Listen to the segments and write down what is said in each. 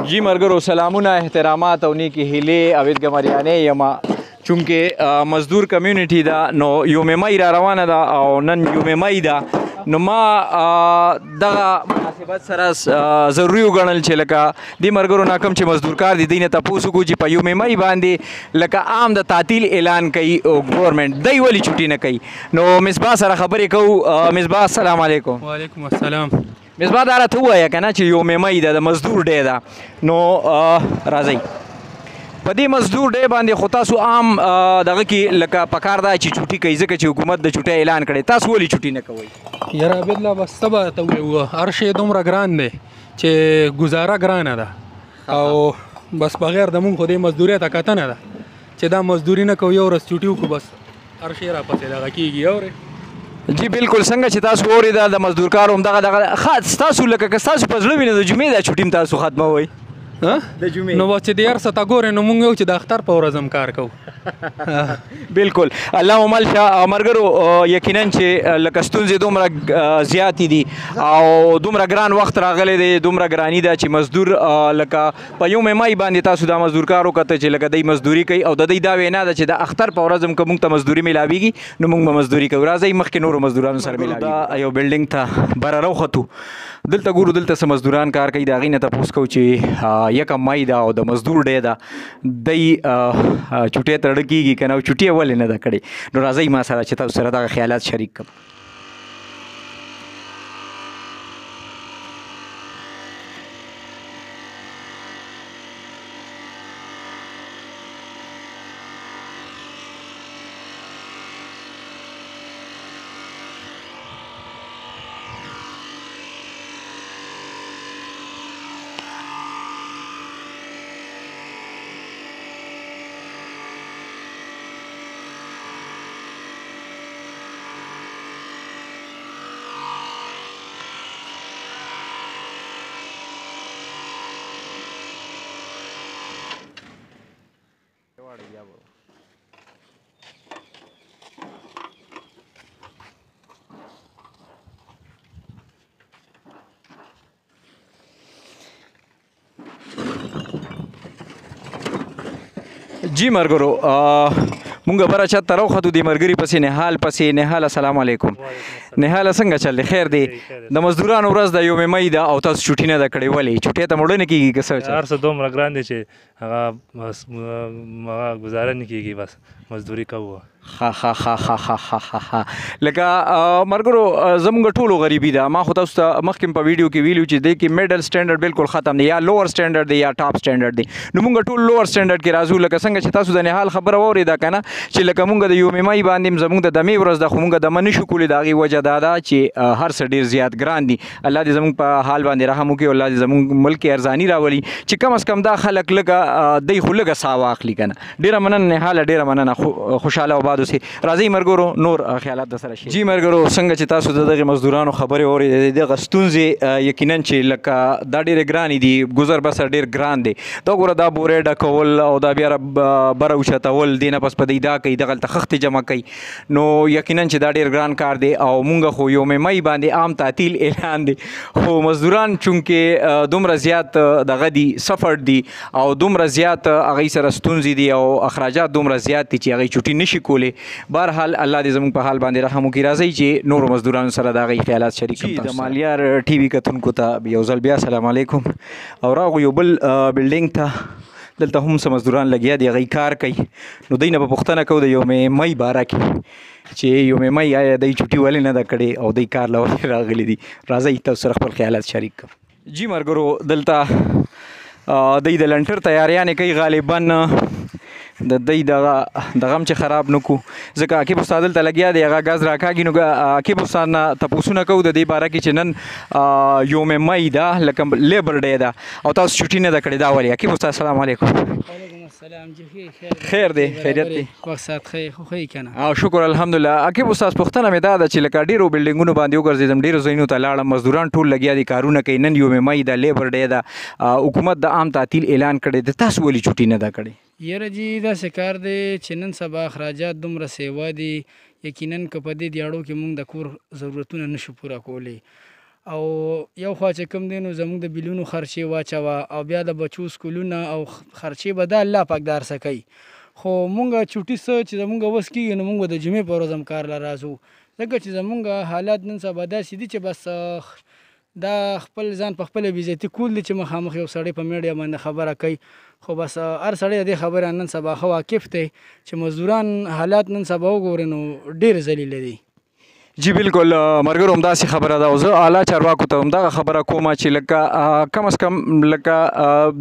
جی ملګرو سلامونه احترامات او نیکی هیلې او ادګمریانې یما چونکې مزدور کمیونټي دا نو یوم مای را روانه ده او نن یوم مای ده نو ما دغه مناسبت سره ضروري وګڼل چې لکه دې ملګرو نه کوم چې مزدور کار دي دوی نه تپوس وکړو چې په یوم مای باندې لکه عام د تعطیل اعلان کوي ګورنمنټ دی ولې چوټي نه کوي نو مصباح سره خبرې کوو. مصباح السلام علیکم. وعلیکم السلام. مصباح دا راته ووایه که نه چې یوم مای ده د مزدور ډی ده نو راځئ په دې مزدور ډی باندې خو تاسو عام دغه کې لکه پکار ده چې چوټي کوي ځکه چې حکومت د چوټۍ اعلان کړی تاسو ولې چوټي نه کوئ؟ یاره عبدالله بس څه به ته ووایو هر شی دومره ګران دی چې ګزاره ګرانه ده او بس بغیر د مونږ خو دې مزدورۍ ته کتنه ده چې دا مزدوري نه کوو یو ورځ چوټي وکړو بس هر شی راپسې دغه کېږي اورې. جی بالکل څنګه چې تاسو اورېده د مزدور کار همدغه ستاسو لکه که ستاسو په زړه وي نو د جمعې دا چوټي هم تاسو ختموئ د جمعې نو بس چې د هر څه ته ګورې نو مونږ یو چې د اختر په ورځ هم کار کوو. بالکل الله مل شه ملګرو یقینا چې لکه ستونزې دومره زیاتې دي او دومره ګران وخت راغلی دی دومره ګراني ده چې مزدور لکه په یوم مای باندې تاسو دا مزدور کار وکړه چې لکه دی مزدوري کوي او د دوی دا وینا ده چې د اختر په ورځ هم که مونږ ته مزدوري میلاویږي نو مونږ به مزدوري کوو. راځئ مخکې نورو مزدورانو سره میلاویږي دا یو بلډینګ ته بره راوختو دلته ګورو دلته څه مزدوران کار کوي د هغې نه تپوس کوو چې یکم مای ده او د مزدور ډی ده دی چوټۍ تړه کېږي که نه او چوټي یې ولې نه ده کړې نو راځئ ما سره چې تاسو سره دغه خیالات شریک کړم. جی ملګرو مونږ بره چت ته راوختو دې ملګري پسې نهال پسې. نهال السلام علیکم. نهاله څنګه چل دی خیر دی؟ د مزدورانو ورځ د یوم مای ده او تاسو چوټي نه ده کړې ولې چوټۍ ته مړه نه کېږي که څه هر څه دومره ګران دی چې هغه گزاره نه کېږي بس مزدوري کوو. لکه ملګرو زموږ ټولو غریبي ده ما خو تاسو ته مخکې په ویډیو کې ویلو چې دی کې میډل سټینډرډ بالکل ختم دی یا لوور سټینډرډ دی یا ټاپ سټینډرډ دی نو موږ ټول لوور سټینډرډ کې راځو لکه څنګه چې تاسو د نهال خبره واورېده که نه چې لکه موږ د یوم مای باندې زموږ د دمې ورځ ده خو موږ دمه نه شو کولی د هغې وجه دا ده چې هر څه ډېر زیات ګران دي. الله دې زموږ په حال باندې رحم وکړي او الله دې زموږ ملک کې ارزاني راولي چې کم از کم دا خلک لږه دی خو لږه ساه واخلي که نه. ډېره مننه نهاله ډېره مننه خوشحاله آباد اوسئ. راځئ ملګرو نور خیالات در سره شي. جی ملګرو څنګه چې تاسو د دغې مزدورانو خبرې اورېدې دغه ستونزې یقینا چې لکه دا ډېرې ګرانې دي ګزر بسر ډېر ګران دی. دا ګوره دا بورې ډکول او دا بیا بره اوچتول دې نه پس په دی دا کوي دغلته خښتې جمع کوي نو یقینا چې دا ډېر ګران کار دی او مونږ خو یوم مای باندې عام تعطیل اعلان دی خو مزدوران چونکې دومره زیات دغه دي سفر دي او دومره زیات هغوی سره ستونزې دي او اخراجات دومره زیات دي چې هغوی چوټي نشي کولی. بهرحال الله دې زموږ په حال باندې رحم وکړي. راځئ چې نورو مزدورانو سره د هغوی خیالات شریک کړم. د مالیار ټي وي کتونکو ته یو ځل بیا سلام علیکم. او راغو یو بل بلډینګ ته دلته هم څه مزدوران لګیا دي هغوی کار کوي نو دوی نه به پوښتنه کوو د یوم مای باره کې چې یوم مای آیا دوی چوټي ولې نه ده کړې او دوی کار له ولې راغلي دي. راځئ تاسو سره خپل خیالات شریک کړم. جی ملګرو دلته دوی د لنټر تیاریانې کوي غالبا د دوی دغه هم چې خراب نه کړو ځکه عقیب استاد دلته لګیا دی هغه ګاز راکاږي نو عقیب استاد نه تپوسونه کوو د دې باره کې چې نن یوم مای ده لکه لیبر ډی ده او تاسو چوټي نه ده کړې دا ولې؟ عقیب استاد السلام علیکم. وعلیکم السلام جی خیر دی خیریت دی وخت ساعت خو ښه که نه؟ او شکر الحمدلله. عقیب استاد پوښتنه مې دا ده چې لکه ډېرو بلډینګونو باندې وګرځېدم ډېرو ځایونو ته لاړم مزدوران ټول لګیا دي کارونه کوي نن یوم مای ده لیبر ډی ده حکومت د عام تعطیل اعلان کړی دی تاسو ولې چوټي نه ده کړې؟ یاره جی داسې کار دی چې نن سبا اخراجات دومره سیوا دي یقینا که په دې دیاړو کې موږ د کور ضرورتونه نشو پوره کولی او یو خوا چې کوم دی نو زموږ د بیلونو خرچې واچوه او بیا د بچو سکولونه او خرچې به دا الله پاک دار څه کوي. خو مونږ چوټي څه چې زمونږ وس کېږي نو مونږ به د جمعې په ورځ هم کار له راځو، ځکه چې زمونږ حالات نن سبا داسې دي چې بس دا خپل ځان په خپله بېعزتي کول دي چې مخامخ یو سړی په میډیا باندې خبره کوي. خو بس هر سړی د دې خبره نن سبا ښه واقف دی چې مزدوران حالات نن سبا وګورئ نو ډېر ذلیله دي. جی بالکل مرګرو همداسې خبره ده او زه اعلی چارواکو ته همدغه خبره کوم چې لکه کم از کم لکه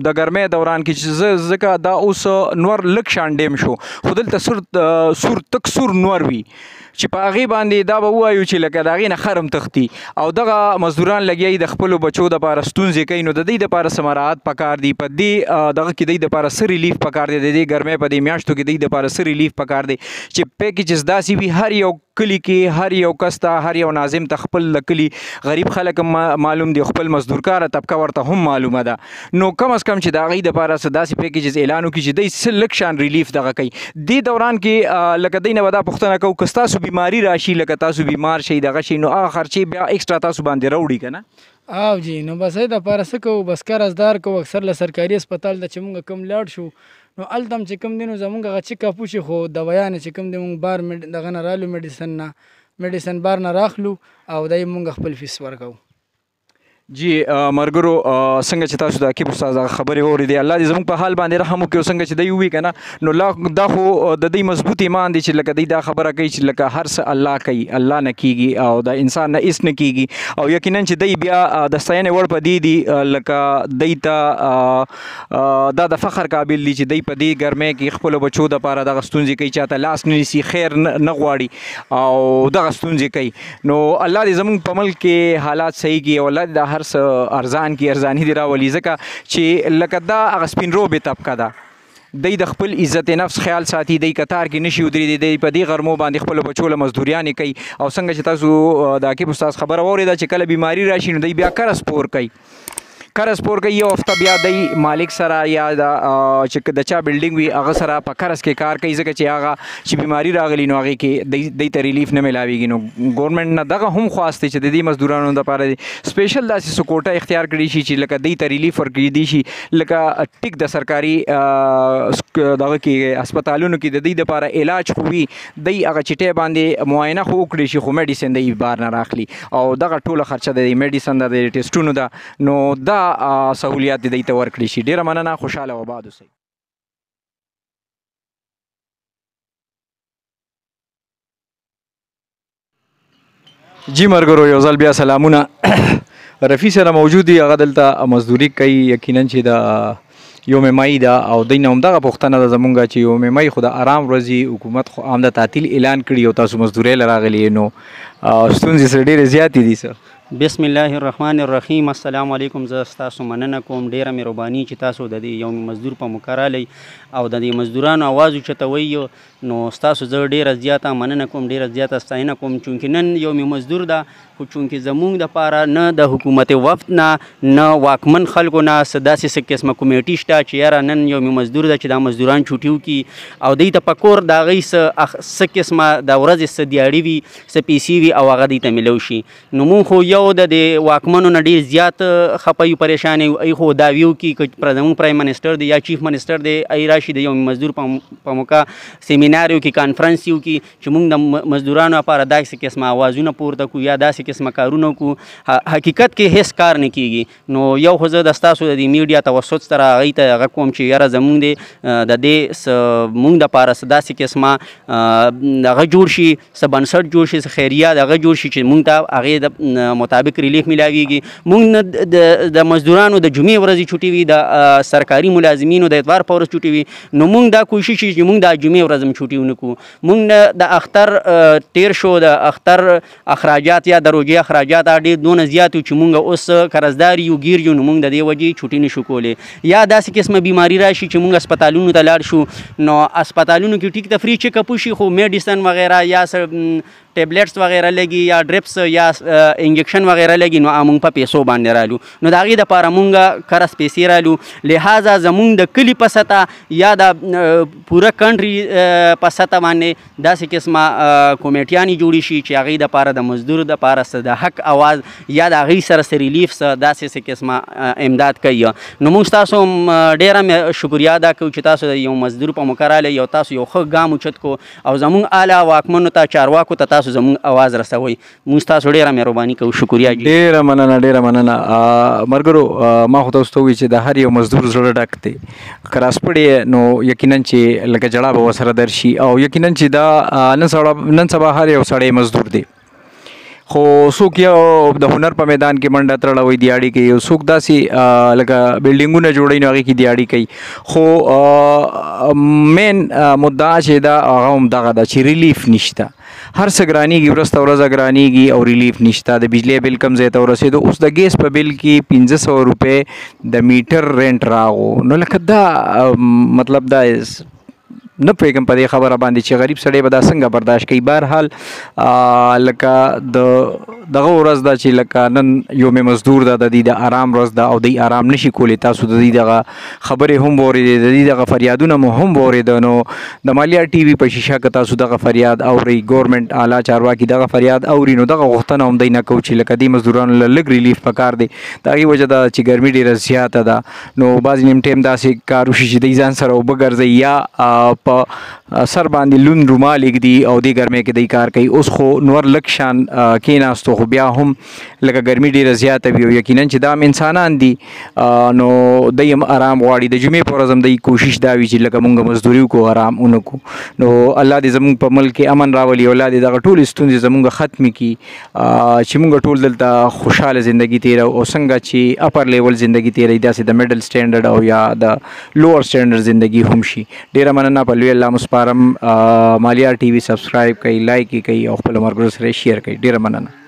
د ګرمۍ دوران کې چې ځکه دا اوس نور لږ شان ډیم شو خو دلته سور تک سور نور وي چې په هغې باندې دا به ووایو چې لکه د هغې نه خر هم تښتي او دغه مزدوران لګیا د خپلو بچو دپاره ستونزې کوي. نو د دوی دپاره څه مراعات پکار دي، په دې دغه کې دوی دپاره څه ریلیف پکار دی، د دې ګرمۍ په دې میاشتو کې دوی دپاره څه ریلیف پکار دی چې پیکیجز داسې وي هر یو کلي کې هر یو کس ته هر یو ناظم ته خپل د کلي غریب خلک معلوم دي، خپل مزدورکاره طبقه ورته هم معلومه ده. نو کم از کم چې د هغوی دپاره څه داسې پیکیجز اعلان وکړي چې دوی څه لږ شان ریلیف دغه کوي. دې دوران کې لکه دوی نه به دا پوښتنه کوو که ستاسو بیماري راشي لکه تاسو بیمار شئ دغه شي نو هغه خرچې بیا ایکسټرا تاسو باندې راوړي که نه؟ او جی نو بس د پاره څه کوو بس قرضدار کوو اکثر له سرکاري هسپتال ته چې مونږ کوم لاړ شو نو هلته هم چې کوم دی نو زمونږ هغه چیک اپ وشي خو دوایانې چې کوم دی مونږ بار دغه نه رالو میډیسن بار نه راخلو او دی مونږ خپل فیس ورکوو. جی مرګرو څنګه چې تاسو د عقیب استاد خبرې واورېدې الله دې زموږ په حال باندې رحم وکړي او څنګه چې دوی ووي که نه نو دا خو د دوی مضبوط ایمان دی چې لکه دوی دا خبره کوي چې لکه هر څه الله کوي، الله نه کېږي او د انسان نه هېڅ نه کېږي او یقینا چې دوی بیا د ستاینې وړ په دې دي لکه دوی ته دا د فخر قابل دي چې دوی په دې ګرمۍ کې خپلو بچو دپاره دغه ستونزې کوي، چاته لاس نه نیسي، خیر نه غواړي او دغه ستونزې کوي. نو الله دې زموږ په ملک کې حالات صحیح کړي او الله دې دا ارزان کی ارزانی دی راولي ځکه چې لکه دا هغه سپین روبې طبقه ده دی د خپل عزت نفس خیال ساتي، دی کتار کې نشي ودرېدی، دی په دې غرمو باندې خپلو بچو له مزدوریانې کوي او څنګه چې تاسو د عقیب استاد خبره واورېده چې کله بیماري راشي نو دی بیا قرض پور کوي یو هفته بیا دی مالک سره یا چې د چا بلډینګ وي هغه سره په قرض کې کار کوي ځکه چې هغه چې بیماري راغلی نو هغې کې دی ته ریلیف نه میلاویږي. نو ګورنمنټ نه دغه هم خواست دی چې د دې مزدورانو دپاره سپیشل داسې څه کوټه اختیار کړي شي چې لکه دی ته ریلیف ورکړي دي شي لکه ټیک د سرکاري دغه کې هسپتالونو کې د دوی دپاره علاج خو وي دی هغه چټۍ باندې معاینه خو وکړي شي خو میډیسن دی بار نه راخلي او دغه ټوله خرچه د میډیسن ده د ټیسټونو ده نو دا سهولیات دی ته ورکړي شي. ډېره مننه، خوشحاله و آباد اوسئ. جی مرګرو یو ځل بیا سلامونه. رفیع سره موجود دی، هغه دلته مزدوري کوي، یقینا چې د یوم مای ده او دوی نه همدغه پوښتنه ده زمونږ چې یوم مای خو د آرام ورځې حکومت خو عام د تعطیل اعلان کړي او تاسو مزدورۍ له راغلي نو ستونزې سره ډېرې زیاتې دي سر. بسم الله الرحمن الرحیم. السلام علیکم. زه ستاسو مننه کوم، ډیره مهرباني چې تاسو د دې یوم مزدور په موقع رالی او د دې مزدورانو اواز اوچتوئ نو ستاسو زه ډیره زیاته مننه کوم، ډیره زیاته ستاینه کوم چونکې نن یوم مزدور ده خو چونکې زمونږ دپاره نه د حکومت وفد نه واکمن خلکو نه څه داسې څه قسمه کمیټي شته چې یاره نن یوم مزدور ده چې دا مزدوران چوټي وکړي او دوی ته په کور د هغوی څه قسمه د ورځې څه دیاړي وي څه پیسې وي او هغه دوی ته میلو شي. نو مونږ خو یو د دې واکمنو نه ډېر زیات خفه یو پریشان یو. ای خو دا ویو کي که زموږ پرایم منسټر دی یا چیف منسټر دی ای راشي د یوم مزدور په موقع سیمینار یو کې کانفرنس یو کې چې مونږ د مزدورانو لپاره داسې قسمه اوازونه پورته کړو یا داسې قسمه کارونه کړو. حقیقت کې هیڅ کار نه کیږي. نو یو خو زه د ستاسو د دې میډیا توسط سره هغوی ته هغه کوم چې یاره زمونږ دی د دې مونږ دپاره څه داسې قسمه هغه جوړ شي، څه بنسټ جوړ شي، څه خیریه هغه جوړ شي چې مونږ ته هغې د مطابق ریلیف میلاویږي. مونږ نه د مزدورانو د جمعې ورځې چوټي وي، د سرکاري ملازمینو د اتوار په ورځ چوټي وي. نو مونږ دا کوشش چې مونږ د جمعې ورځ هم چوټي ونه کړو. مونږ نه د اختر تیر شو، د اختر اخراجات یا د روژې اخراجات ډېر دونه زیات وو چې مونږ اوس قرضدار یو ګیر یو نو مونږ د دې وجې چوټي نشو کولی. یا داسې قسمه بیماري راشي چې مونږ اسپتالونو ته لاړ شو نو اسپتالونو کې ټیک د فری چیک اپ وشي خو میډیسن وغیره یا ټیبلیټس وغیره لګي یا ډریپس یا انجکشن وغیره لګي نو موږ په پیسو باندې رالو نو د هغې دپاره موږ کرس پیسې رالو لہذا زموږ د کلي په سطح یا د پوره کنټري په سطح باندې داسې قسمه کمیټیانې جوړې شي چې هغې دپاره د مزدور دپاره څه د حق اواز یا د هغې سره څه ریلیف څه داسې څه قسمه امداد کوي نو موږ ستاسو ډېره شکریا ادا کوو چې تاسو د یو مزدور په مقراله یو تاسو یو ښه ګام اوچت کو او زموږ اعلی واکمنو ته چارواکو ته تاسو زموږ اواز رسوئ موږ ستاسو ډېره مهرباني کوو شکریا جی ډېره مننه ملګرو ما خو تاسو ته ووایي چې د هر یو مزدور زړه ډک دی که راسپړې نو یقینا چې لکه جړه به ورسره درشي او یقینا چې دا نن سبا هر یو سړی مزدور دی خو څوک یو د هنر په میدان کې منډه تړوي دیاړي کوي او څوک داسې لکه بلډینګونه جوړوي نو هغې کې دیاړي کوي خو مین مدعا چې دا هغه هم دغه ده چې ریلیف نشته هر څه ګرانېږي ورځ ورځ ګرانېږي او ریلیف نشته د بجلی بل کم ځای ته ورسېدو اوس د ګیس په بل کې 500 روپۍ د میټر رینټ راغو نو لکه دا مطلب دا نه پوهېږم په دې خبره باندې چې غریب سړی به دا څنګه برداشت کوي بهرحال لکه دغه ورځ ده چې لکه نن یوم مزدور ده د دې د آرام ورځ ده او دوی آرام نشي کولی تاسو د دې دغه خبرې هم واورېدې د دې دغه فریادونه مو هم واورېده نو د مالیه ټي وي په شیشه که تاسو دغه فریاد اورئ ګورنمنټ اعلی چارواکي دغه فریاد اوري نو دغه غوښتنه هم دی نه کوو چې لکه دې مزدورانو له لږ ریلیف پکار دی د هغې وجه ده چې ګرمي ډېره زیاته ده نو بعضې نیم ټایم داسې کار وشي چې دوی ځان سره اوبه ګرځوي یا په سر باندې لون رومال ایږدي او دې ګرمۍ کې دی کار کوي اوس خو نور لږ شان کېناستو خو بیا هم لکه ګرمي ډېره زیاته وي او یقینا چې دا هم انسانان دي نو دی هم آرام غواړي د جمعې په ورځ هم دی کوشش دا وي چې لکه مونږ مزدوري وکړو آرام ونه کړو نو الله دې زموږ په ملک کې امن راولي او الله دې دغه ټولې ستونزې زموږ ختمې کړي چې مونږ ټول دلته خوشحاله زندګي تېرو او څنګه چې اپر لیول زندګي تېروي داسې د میډل سټینډرډ او یا د لوور سټینډرډ زندګي هم شي ډېره مننه په لوی الله مسپارم مالیه ټي وي سبسکرایب کوئ لایک یې کوئ او خپلو ملګرو سره یې شیر کوئ ډېره مننه